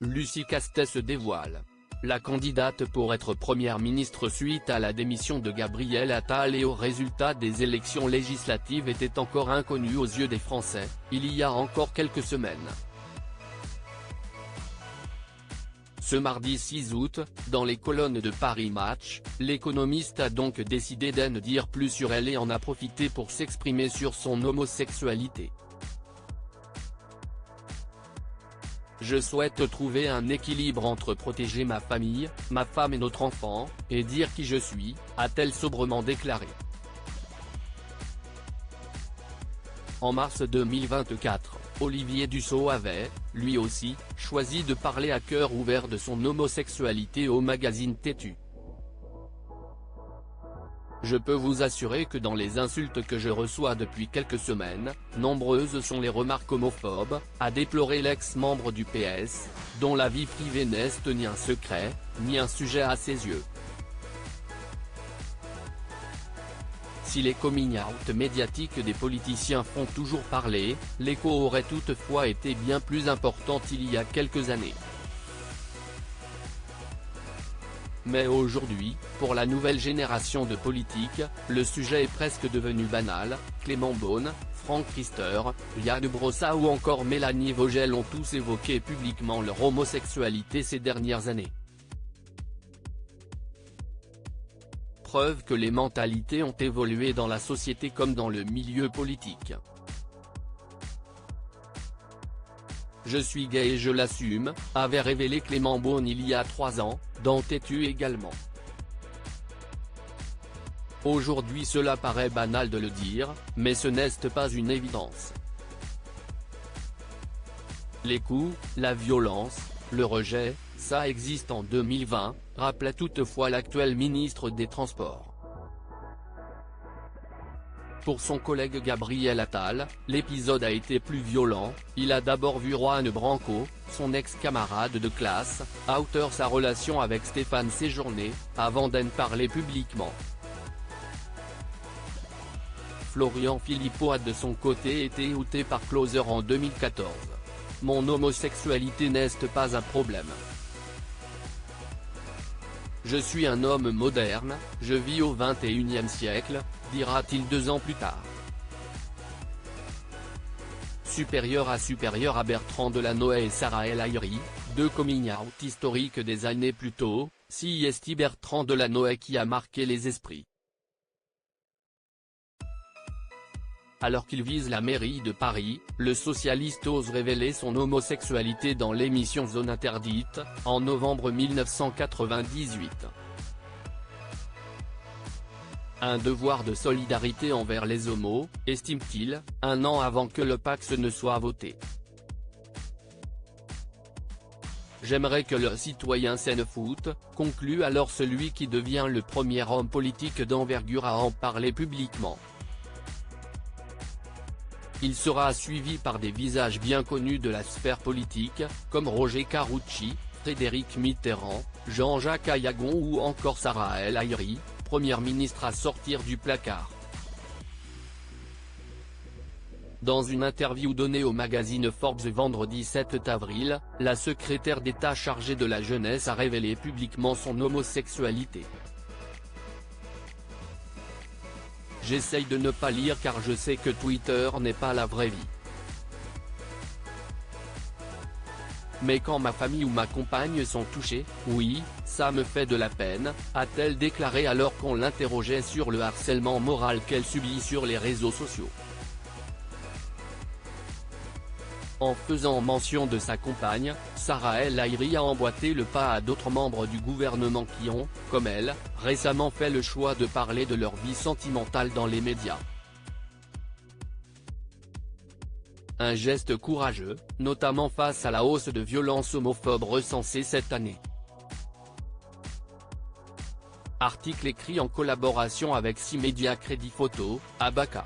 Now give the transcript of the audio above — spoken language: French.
Lucie Castet se dévoile. La candidate pour être première ministre suite à la démission de Gabriel Attal et au résultat des élections législatives était encore inconnue aux yeux des Français, il y a encore quelques semaines. Ce mardi 6 août, dans les colonnes de Paris Match, l'économiste a donc décidé d'en dire plus sur elle et en a profité pour s'exprimer sur son homosexualité. Je souhaite trouver un équilibre entre protéger ma famille, ma femme et notre enfant, et dire qui je suis, a-t-elle sobrement déclaré. En mars 2024, Olivier Dussopt avait, lui aussi, choisi de parler à cœur ouvert de son homosexualité au magazine Têtu. Je peux vous assurer que dans les insultes que je reçois depuis quelques semaines, nombreuses sont les remarques homophobes, a déploré l'ex-membre du PS, dont la vie privée n'est ni un secret, ni un sujet à ses yeux. Si les coming out médiatiques des politiciens font toujours parler, l'écho aurait toutefois été bien plus important il y a quelques années. Mais aujourd'hui, pour la nouvelle génération de politiques, le sujet est presque devenu banal. Clément Beaune, Franck Riester, Yann Brossa ou encore Mélanie Vogel ont tous évoqué publiquement leur homosexualité ces dernières années. Preuve que les mentalités ont évolué dans la société comme dans le milieu politique. Je suis gay et je l'assume, avait révélé Clément Beaune il y a 3 ans, dans Têtu également. Aujourd'hui cela paraît banal de le dire, mais ce n'est pas une évidence. Les coups, la violence, le rejet, ça existe en 2020, rappelait toutefois l'actuel ministre des Transports. Pour son collègue Gabriel Attal, l'épisode a été plus violent. Il a d'abord vu Juan Branco, son ex-camarade de classe, outer sa relation avec Stéphane Séjourné, avant d'en parler publiquement. Florian Philippot a de son côté été outé par Closer en 2014. Mon homosexualité n'est pas un problème. Je suis un homme moderne, je vis au XXIe siècle, dira-t-il 2 ans plus tard. Supérieur à Bertrand Delanoë et Sarah El Haïry, 2 coming out historiques des années plus tôt, si est Bertrand Delanoë qui a marqué les esprits. Alors qu'il vise la mairie de Paris, le socialiste ose révéler son homosexualité dans l'émission Zone Interdite, en novembre 1998. Un devoir de solidarité envers les homos, estime-t-il, 1 an avant que le Pacs ne soit voté. J'aimerais que le citoyen s'en foute, conclut alors celui qui devient le premier homme politique d'envergure à en parler publiquement. Il sera suivi par des visages bien connus de la sphère politique, comme Roger Carucci, Frédéric Mitterrand, Jean-Jacques Ayagon ou encore Sarah El Haïry, première ministre à sortir du placard. Dans une interview donnée au magazine Forbes vendredi 7 avril, la secrétaire d'État chargée de la jeunesse a révélé publiquement son homosexualité. J'essaye de ne pas lire car je sais que Twitter n'est pas la vraie vie. Mais quand ma famille ou ma compagne sont touchés, oui, ça me fait de la peine, a-t-elle déclaré alors qu'on l'interrogeait sur le harcèlement moral qu'elle subit sur les réseaux sociaux. En faisant mention de sa compagne, Sarah El Haïry a emboîté le pas à d'autres membres du gouvernement qui ont, comme elle, récemment fait le choix de parler de leur vie sentimentale dans les médias. Un geste courageux, notamment face à la hausse de violences homophobes recensées cette année. Article écrit en collaboration avec 6 médias Crédit Photo, Abaka.